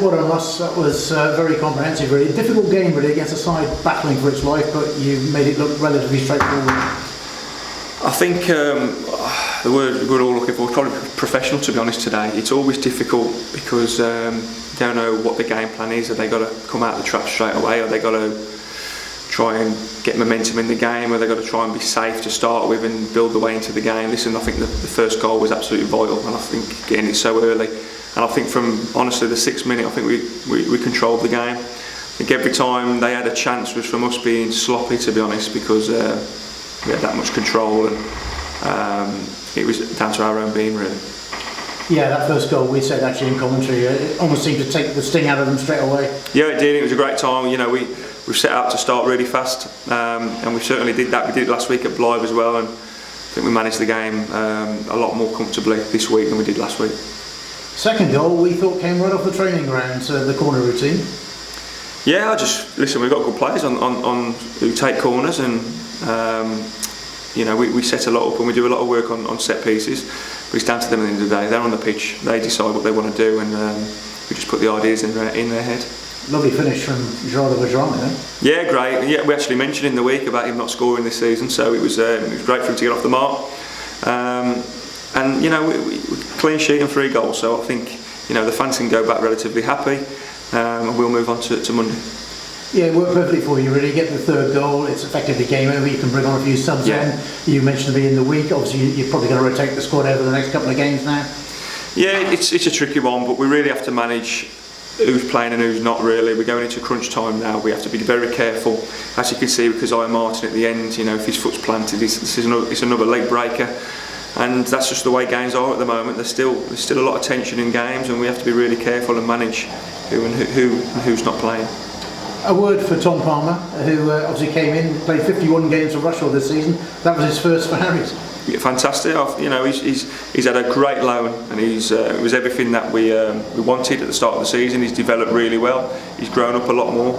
well done, Russ. That was very comprehensive, really. Difficult game, really, against a side battling for its life, but you made it look relatively straightforward. I think the word we're all looking for is probably professional, to be honest, today. It's always difficult because you don't know what the game plan is. Have they got to come out of the trap straight away? Or they got to try and get momentum in the game? Or they got to try and be safe to start with and build the way into the game? Listen, I think the first goal was absolutely vital, and I think getting it so early. And I think from, honestly, the 6th minute, I think we controlled the game. I think every time they had a chance was from us being sloppy, to be honest, because we had that much control, and it was down to our own being, really. Yeah, that first goal, we said actually in commentary, it almost seemed to take the sting out of them straight away. Yeah, it did. It was a great time. You know, we've set out to start really fast, and we certainly did that. We did it last week at Blythe as well, and I think we managed the game a lot more comfortably this week than we did last week. Second goal, we thought, came right off the training ground, the corner routine. Yeah, listen, we've got good players on who take corners, and you know, we set a lot up and we do a lot of work on set pieces, but it's down to them at the end of the day. They're on the pitch, they decide what they want to do, and we just put the ideas in their head. Lovely finish from Gerard Bergeron, eh? Yeah, great. Yeah, we actually mentioned in the week about him not scoring this season, so it was great for him to get off the mark. And you know, we clean sheet and 3 goals, so I think, you know, the fans can go back relatively happy, and we'll move on to Monday. Yeah, it worked perfectly for you, really. You get the 3rd goal, it's effectively game over. You can bring on a few subs in. You mentioned to me in the week, obviously you're probably going to rotate the squad over the next couple of games now. Yeah, it's a tricky one, but we really have to manage who's playing and who's not, really. We're going into crunch time now. We have to be very careful, as you can see, because Ian Martin at the end, you know, if his foot's planted, it's another leg breaker. And that's just the way games are at the moment. There's still a lot of tension in games, and we have to be really careful and manage who and who's not playing. A word for Tom Palmer, who obviously came in, played 51 games for Rushall this season. That was his first for Harriers. Yeah, fantastic. You know, he's had a great loan, and it was everything that we wanted at the start of the season. He's developed really well. He's grown up a lot more,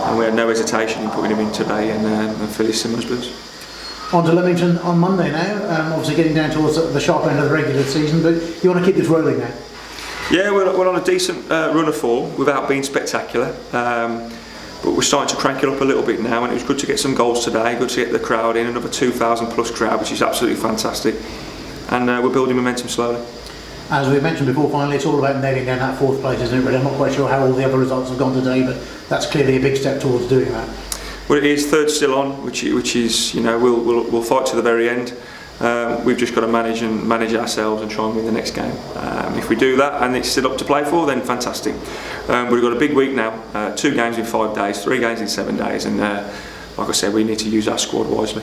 and we had no hesitation in putting him in today and fill his Simmons boots. On to Leamington on Monday now. Obviously getting down towards the sharp end of the regular season, but you want to keep this rolling now? Yeah, we're on a decent run of form without being spectacular. But we're starting to crank it up a little bit now, and it was good to get some goals today, good to get the crowd in, another 2,000 plus crowd, which is absolutely fantastic, and we're building momentum slowly. As we mentioned before, finally it's all about nailing down that 4th place, isn't it, really? I'm not quite sure how all the other results have gone today, but that's clearly a big step towards doing that. Well, it is. 3rd still on, which is, you know, we'll fight to the very end. We've just got to manage ourselves and try and win the next game. If we do that and it's still up to play for, then fantastic. We've got a big week now, 2 games in 5 days, 3 games in 7 days, and like I said, we need to use our squad wisely.